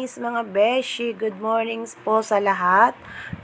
mamis, mga beshi, good mornings po sa lahat.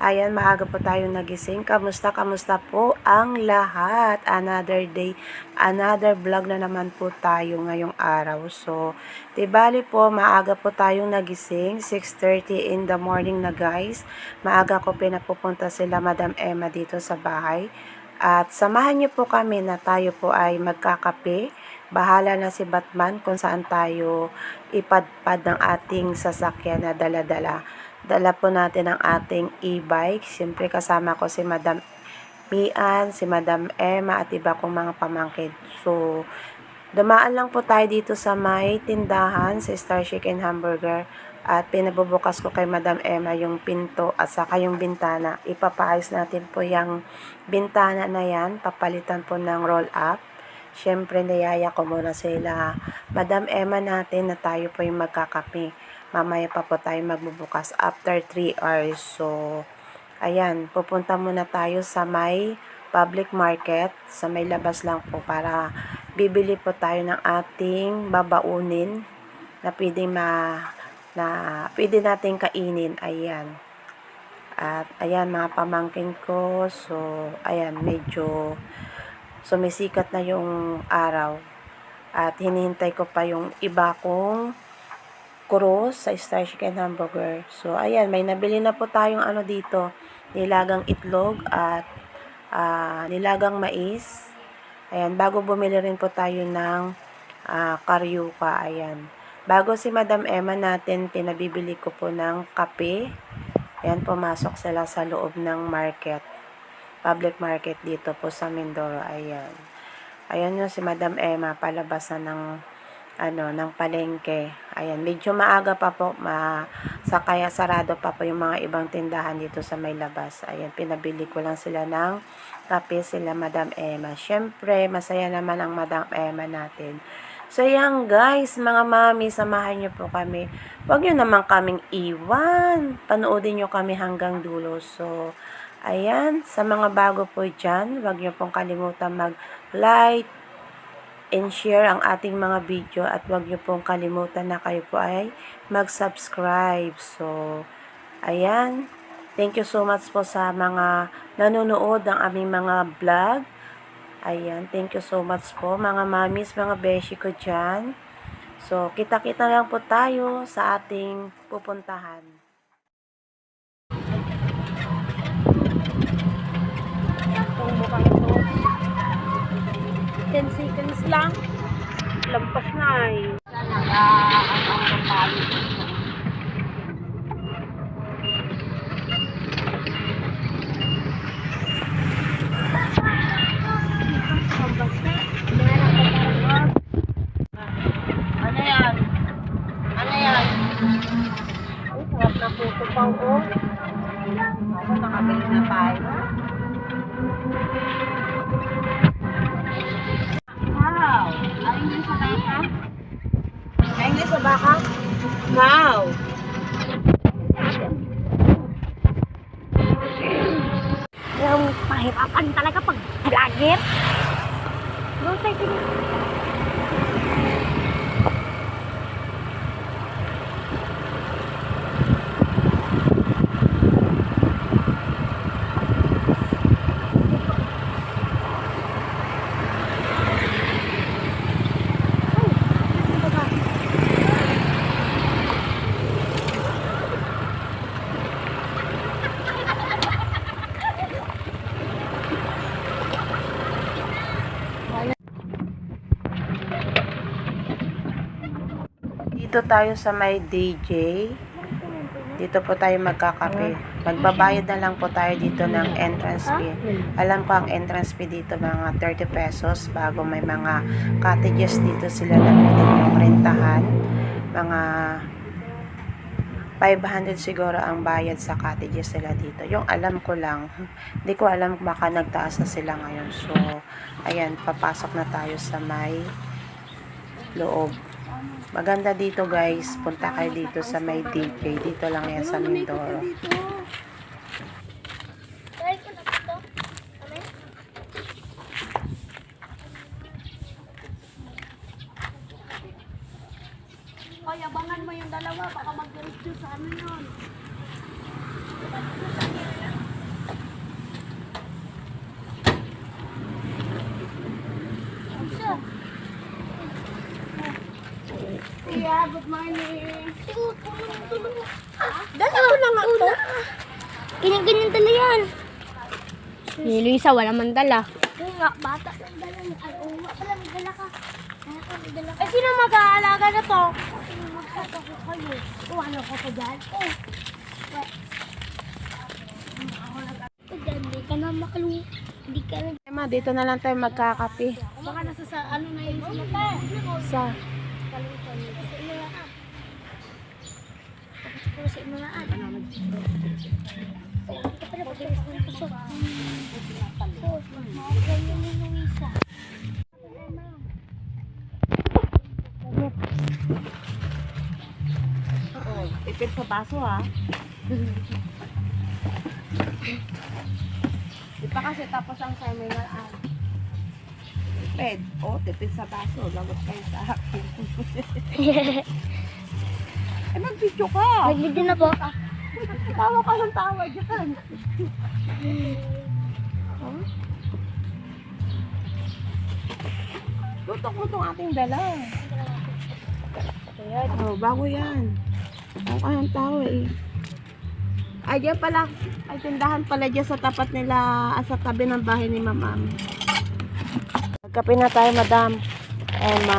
Ayan, maaga po tayo nagising. Kamusta po ang lahat? Another day, another vlog na naman po tayo ngayong araw. So, di bali po, maaga po tayong nagising. 6:30 in the morning na guys. Maaga ko pinapupunta sila Madam Emma dito sa bahay. At samahan niyo po kami na tayo po ay magkakape. Bahala na si Batman kung saan tayo ipadpad ng ating sasakyan na dala-dala. Dala po natin ang ating e-bike. Siyempre kasama ko si Madam Mian, si Madam Emma at iba kong mga pamangkin. So, dumaan lang po tayo dito sa may tindahan, sa Star Chicken Hamburger. At pinabubukas ko kay Madam Emma yung pinto at saka yung bintana. Ipapaayos natin po yung bintana na yan. Papalitan po ng roll-up. Siyempre, niyaya ko muna sila Madam Emma natin na tayo po yung magkakape. Mamaya pa po tayo magbubukas after 3 hours. So, ayan, pupunta muna tayo sa may public market. Sa may labas lang po para bibili po tayo ng ating babaunin na pwede natin kainin. Ayan. At ayan, mga pamangkin ko. So, ayan, medyo sumisikat na yung araw at hinihintay ko pa yung iba kong krus sa Star Chicken Hamburger. So, ayan, may nabili na po tayong ano dito, nilagang itlog at nilagang mais. Ayan, bago bumili rin po tayo ng karyuka. Ayan, bago si Madam Emma natin, pinabibili ko po ng kape. Ayan, pumasok sila sa loob ng market. Public market dito po sa Mindoro. Ayan. Ayan yung si Madam Emma, palabas na ng palengke. Ayan, medyo maaga pa po, kaya sarado pa po yung mga ibang tindahan dito sa may labas. Ayan, pinabili ko lang sila ng kape, sila Madam Emma. Siyempre, masaya naman ang Madam Emma natin. So, yan guys, mga mami, samahan nyo po kami. Huwag nyo naman kaming iwan. Panoodin nyo kami hanggang dulo. So, ayan, sa mga bago po dyan, huwag nyo pong kalimutan mag-like and share ang ating mga video at huwag nyo pong kalimutan na kayo po ay mag-subscribe. So, ayan, thank you so much po sa mga nanonood ng aming mga vlog. Ayan, thank you so much po mga mamis, mga beshi ko dyan. So, kita-kita lang po tayo sa ating pupuntahan. 10 seconds lang. Lampas na eh. Ano yan? Ano yan? Ay, sarap na putupaw ko. Ako, nakabili na tayo. Wow! Ayun sa baka? Ayun sa baka? Wow! Yung mahirapan talaga pag vlogger. Go tayo, sige. Dito tayo sa may DJ. Dito po tayo magkakape. Magbabayad na lang po tayo dito ng entrance fee. Alam ko ang entrance fee dito mga 30 pesos bago may mga cottages dito sila na pwede mong rentahan. Mga 500 siguro ang bayad sa cottages sila dito. Yung alam ko lang. Hindi ko alam baka nagtaas na sila ngayon. So, ayan, papasok na tayo sa may loob. Maganda dito guys, punta kayo dito sa may DJ, dito lang yan sa Mindoro. Hoy, abangan mo yung dalawa, baka mag-reduce ate, tulong. Dala ko lang ito. Ganyan-ganyan tala yan. Ni Luisa, wala man dala. Oo nga, bata lang dala mo. Ay, oo nga pala, may dala ka. May dala ka. Eh, sino mag-aalaga na to? Sino magtatago kayo? O, ano ko pa dyan? Oh. Hindi ka na makalu. Hindi ka na. Emma, dito na lang tayo magkakape. Baka nasa sa ano na yun sila tayo. Sa Sa imulaan. ipit sa baso ha. Di pa kasi tapos ang seminar. Ipid. Tipid sa baso. Lagot kayo sa akin. Mag-video ka. Nag-video na po. Tawa ka ng tawa dyan. Lutok-lutok ating dala. Bago yan. Ang kayang tawa eh. Ay, dyan pala. Ay, tindahan pala dyan sa tapat nila, sa tabi ng bahay ni Mama. Magkape na tayo, Madam Emma.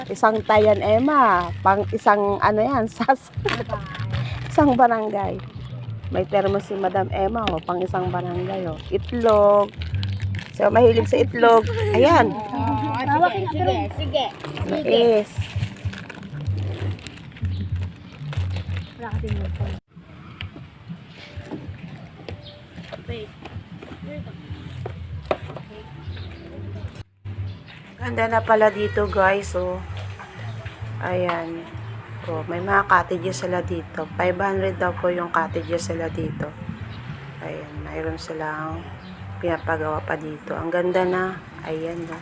Isang tayan, Emma. Pang isang, ano yan, isang barangay. May termos si Madam Emma, pang isang barangay, Itlog. So, mahilig sa itlog. Ayan. Sige. Yes. Ganda na pala dito, guys. Ayan. May mga cottages sila dito. 500 daw po yung cottages sila dito. Ayan. Mayroon silang pinapagawa pa dito. Ang ganda na. Ayan na.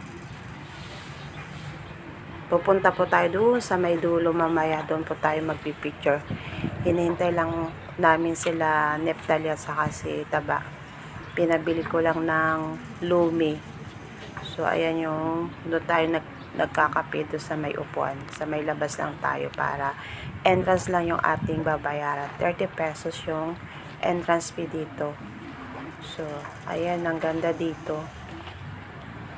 Pupunta po tayo doon sa may dulo mamaya. Doon po tayo magpipicture. Hinihintay lang namin sila Neptalia sa kasi Taba. Pinabili ko lang ng Lumi. So, ayan yung doon tayo nagkakape doon sa may upuan. Sa may labas lang tayo para entrance lang yung ating babayaran. 30 pesos yung entrance fee dito. So, ayan, ang ganda dito.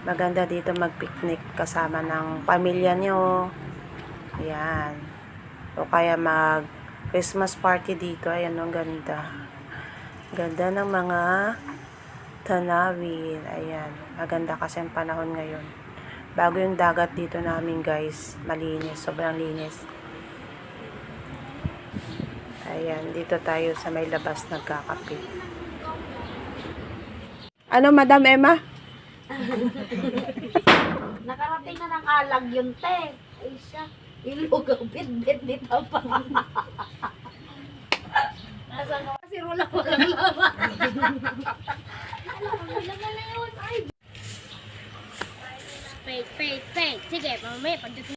Maganda dito mag-picnic kasama ng pamilya nyo. Ayan. O kaya mag-Christmas party dito. Ayan, ang ganda. Ganda ng mga tanawin. Ayan. Maganda kasi ang panahon ngayon. Bago yung dagat dito namin, guys. Malinis. Sobrang linis. Ayan. Dito tayo sa may labas nagkakape. Ano, Madam Emma? Nakarating na ng alag yun, te. Ay, siya. Ilog ang bit-bit dito pa. Nasa nga kasi rula ko lang naman. Alam na yun. Ay. Fake. Sige, mamaya pagdating.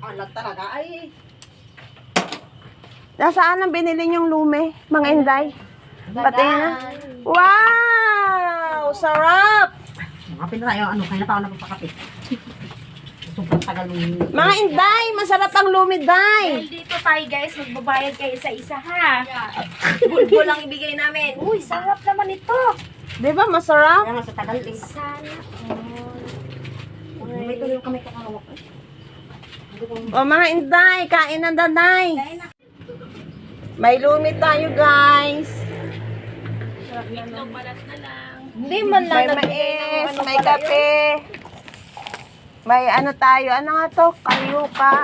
Alag talaga ay. Nasaan ang binili niyong lume, mga inday? Pati na. Wow! Sarap! Kape na tayo, kaya na pa ako napapakape. Sobrang tagal ng... Mga inday, masarap ang lume, day! Dahil dito tayo guys, magbabayad kayo isa-isa ha. Bulbo lang ibigay namin. Uy, sarap naman ito. Di ba masarap? Kaya nga sa tagal eh. Sana. May tuloy kami kakawak eh. O mga inday, kain na danay. May lume tayo, guys. Itlog balat na lang. Hindi man lang. May mais, may kape. May ano tayo, ano nga to? Kayuka.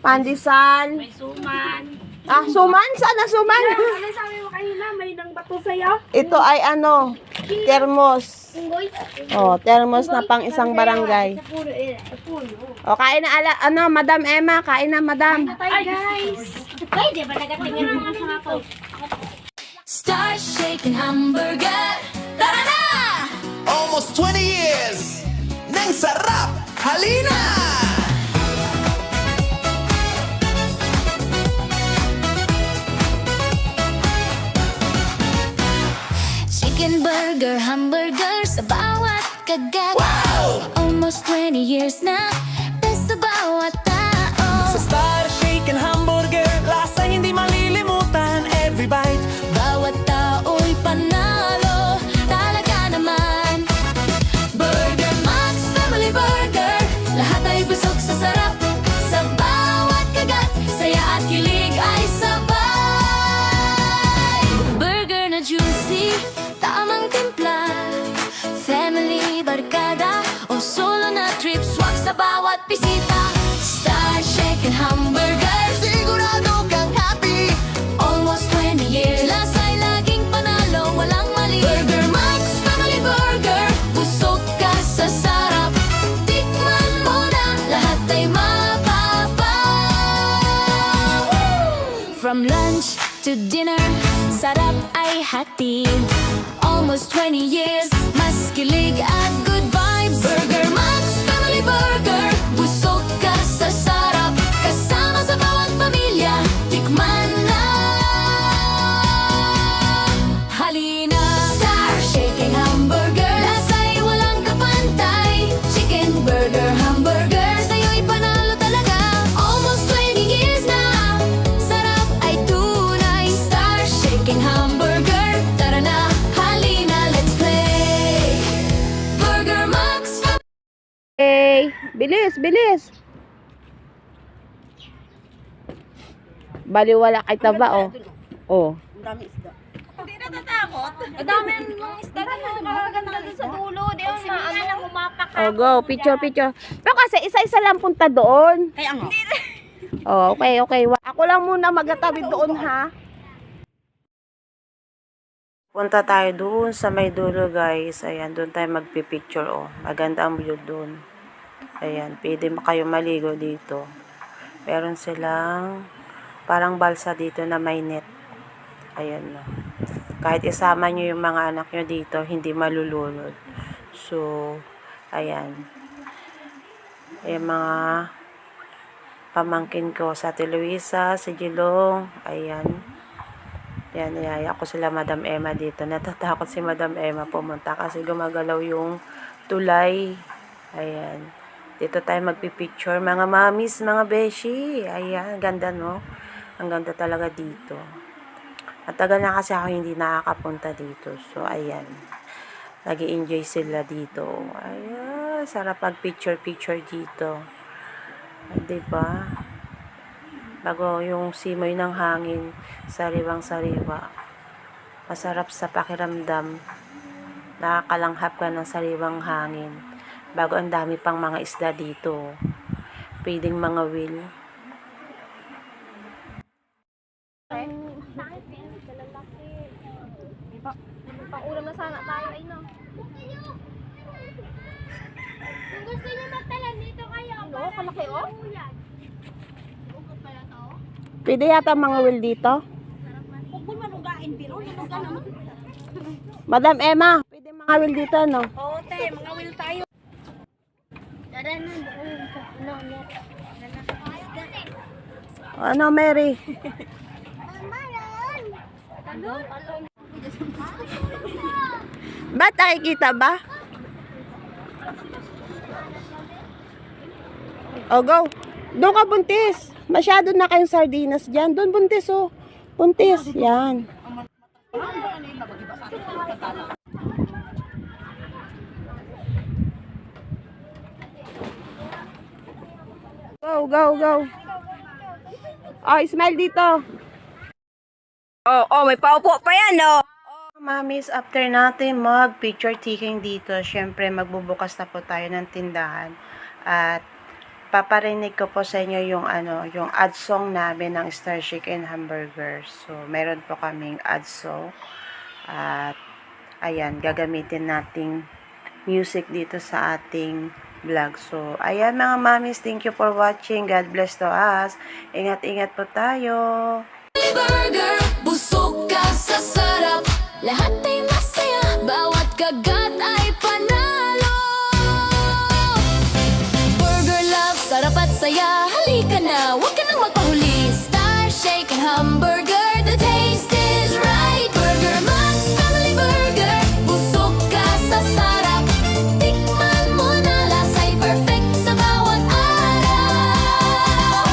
Pandesal. May suman. Ah, suman? Saan na suman? Ano sabi mo kanina? May nang bato sa'yo? Ito ay ano, termos. Unggoy. Oh, termos na pang isang barangay. Puno. O, kain na ano, Madam Emma, kain na, Madam. Ay, guys. Pwede ba nagatingin naman sa ako? Star Shaking Hamburger. Tara na! Almost 20 years ng sarap. Halina! Chicken burger, hamburger sa bawat kagat. Almost 20 years na, best sa bawat tao. Sa Star Shaken Hamburger, lasa hindi malilimutan. Every bite, Bawat tao'y panalo, talaga naman. Burger Max Family Burger, lahat ay busog sa sarap. Sa bawat kagat, saya at kilig ay sabay. Burger na juicy, tamang timpla. Family, barkada, o solo na trip, swak sa bawat bisita. Star Shaken Hamburger, sigurado kang happy. almost 20 years. Lasa'y laging panalo, walang mali. Burger Max Family Burger, busog ka sa sarap. Tikman mo na, lahat ay mapapa. From lunch to dinner, sarap ay hatid. Almost 20 years, mas kilig at good vibes. Burger Max Family Burger, busog ka sa sarap. Kasama sa bawat pamilya, tikman na. Halina, Star Shaking Hamburger, lasa'y walang kapantay. Chicken burger, hamburger, sa'yo'y panalo talaga. Almost 20 years na, sarap ay tunay. Star Shaking Hamburger, tara na, halina, let's play. Burger Max Hey, bilis, bilis. Baliwala kay taba, oh. Oh. Ang dami ng isda na nakakaganda doon sa dulo. Di ba maano, humapak ka. Oh, go. Picture, picture. Pero kasi isa-isa lang punta doon. Kaya nga. Oh, okay, okay. Ako lang muna magatabi doon, ha? Punta tayo doon sa may dulo, guys. Ayan, doon tayo magpipicture, oh. Maganda ang view doon. Ayan, pwede kayo maligo dito. Meron silang parang balsa dito na may net. Ayan, no. Kahit isama nyo yung mga anak nyo dito, hindi malulunod. So, ayan. Ayan, mga pamangkin ko sa Ate Luisa, si Jilong. Ayan. Yan, niyaya ko sila Madam Emma dito. Natatakot si Madam Emma pumunta kasi gumagalaw yung tulay. Ayan. Dito tayo magpipicture. Mga mamis, mga beshi. Ayan, ganda, no? Ang ganda talaga dito. Matagal na kasi ako hindi nakakapunta dito. So, ayan. Nag-i-enjoy sila dito. Ayan, sarap pag-picture-picture dito. Ay, diba? Bago yung simoy ng hangin, sariwang-sariwa. Masarap sa pakiramdam. Nakakalanghap ka ng sariwang hangin. Bago ang dami pang mga isda dito. Pwedeng mga will. Pang-ulam na sana tayo ay no. Kung gusto niyo magtalan dito kayo. Ano, kalaki oh. Yan. Bukod pala to. Pwede yata mga will dito? Huwag mo manugain, pero nanuga naman. Madam Emma, pwede mga will dito, no? Oo, te, mga will tayo. Tara na. No, no. Ano, Mary? Ba't nakikita ba? O, go. Doon ka, buntis. Masyado na kayong sardinas dyan. Doon, buntis, oh. Buntis. Yan. Go, go, go. Oh, smile dito. Oh, may paupo pa yan, no? Mamis, after natin mag-picture taking dito, syempre magbubukas na po tayo ng tindahan. At paparinig ko po sa inyo yung yung ad song namin ng Star Chicken Hamburger. So, meron po kaming ad song. At ayan, gagamitin nating music dito sa ating vlog. So, ayan mga mamis, thank you for watching. God bless to us. Ingat-ingat po tayo. Burger, busog ka sa sarap. Lahat ay masaya, bawat kagat ay panalo. Burger Love, sarap at saya. Halika na, huwag ka nang magpahuli. Star Shake and Hamburger, the taste is right. Burger Max Family Burger, busog ka sa sarap. Tikman mo na, lasa'y perfect sa bawat araw.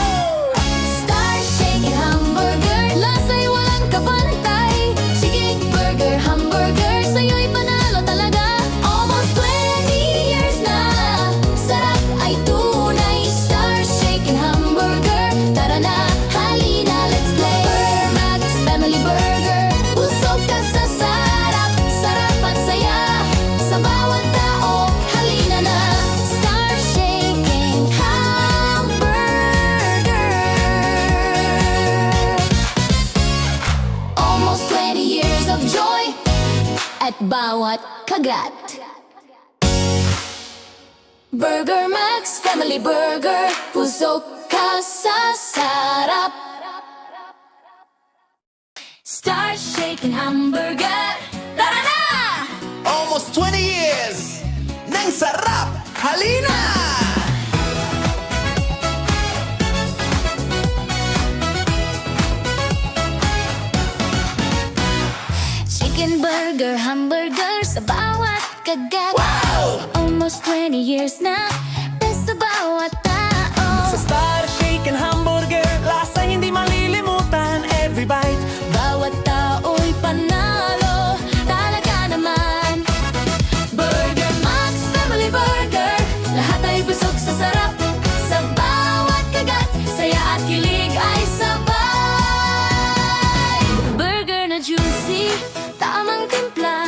Star Shake and Hamburger, lasa'y walang kapantay. Chicken Burger, Hamburger, sa'yo'y panalo talaga. Almost 20 years na, sarap ay tunay. Star Shake and Hamburger, tara na, halina, let's play. Burger Max Family Burger, busog ka sa sarap. Sarap at saya sa bawat tao, halina na. Star Shake and Hamburger. Almost 20 years of joy at bawat kagat. Burger Max Family Burger, busog ka sa sarap. Star Shake and Hamburger, tara na! Almost 20 years ng sarap. Halina! Chicken Burger, Hamburger, sa bawat kagat. Almost 20 years na, best sa bawat tao. Sa Star Shake and Hamburger, lasa hindi malilimutan. Every bite, Bawat tao'y panalo, talaga naman. Burger Max Family Burger, lahat ay busog sa sarap. Sa bawat kagat, saya at kilig ay sabay. Burger na juicy, tamang timpla.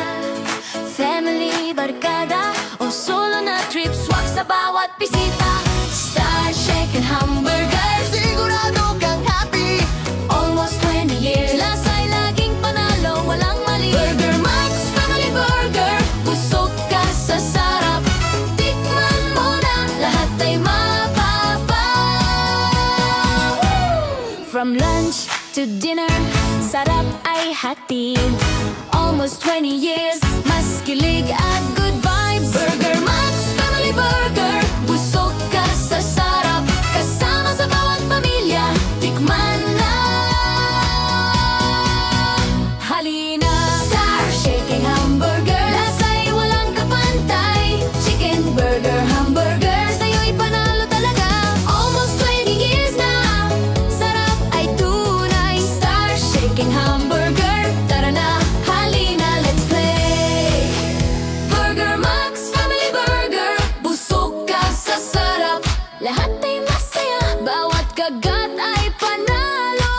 Family, barkada, o solo na trip, swak sa bawat bisita. Star Shake and Hamburger, sigurado kang happy. almost 20 years, lasa'y laging panalo, walang mali. Burger Max Family Burger, busog ka sa sarap. Tikman mo na, lahat ay mapapaw. From lunch to dinner, sarap ay hatid. Almost 20 years, mas kilig at good vibes. Burger Max Family Burger, busog ka sa sarap. Kasama sa bawat pamilya, tikman na. Halina, Star Shake and Hamburger, lasa'y walang kapantay. Chicken Burger, Hamburger, sa'yo'y panalo talaga. Almost 20 years na, sarap ay tunay. Star Shake and Hamburger, tara na, halina, let's play. Burger Max Family Burger, busog ka sa sarap. Lahat ay masaya, bawat kagat ay panalo.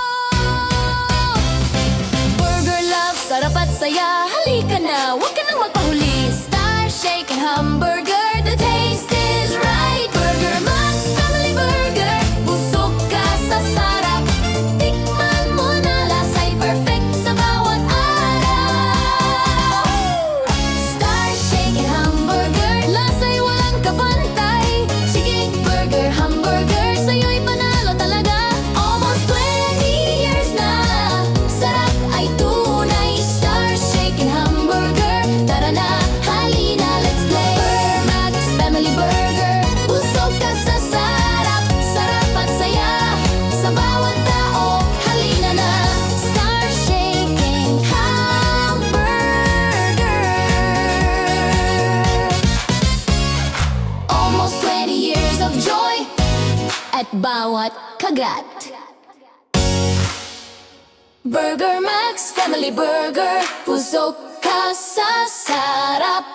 Burger Love, sarap at saya. Halika na, huwag ka nang magpahuli. Star Shake and Hamburger, the taste is right. Burger Max Family Burger, busog ka sa sarap. Tikman mo na, lasa'y perfect sa bawat araw. Star Shake and Hamburger, lasa'y walang kapantay. Chicken Burger, Hamburger, sa'yo'y panalo talaga. Almost 20 years na, sarap ay tunay. Star Shake and Hamburger, tara na, halina, let's play. Burger Max Family Burger, busog ka sa sarap. Sarap at saya sa bawat tao, halina na. Star Shake and Hamburger. Almost 20 years of joy at bawat kagat. Burger Max Family Burger, busog ka sa sarap.